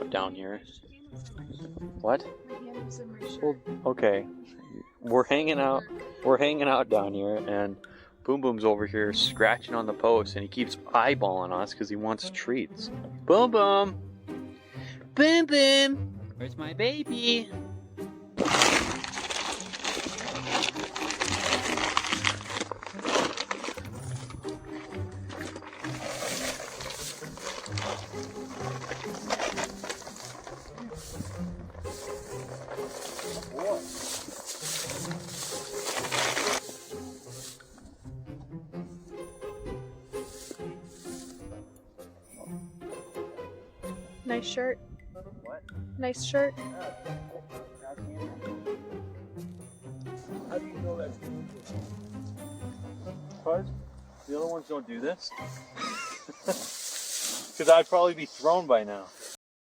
Down here. What? Well, okay. We're hanging out. We're hanging out down here, and Boom Boom's over here scratching on the post, and he keeps eyeballing us because he wants treats. Boom Boom! Boom Boom! Where's my baby? Nice shirt. What? Nice shirt. How do you know that's because the other ones don't do this? Because I'd probably be thrown by now.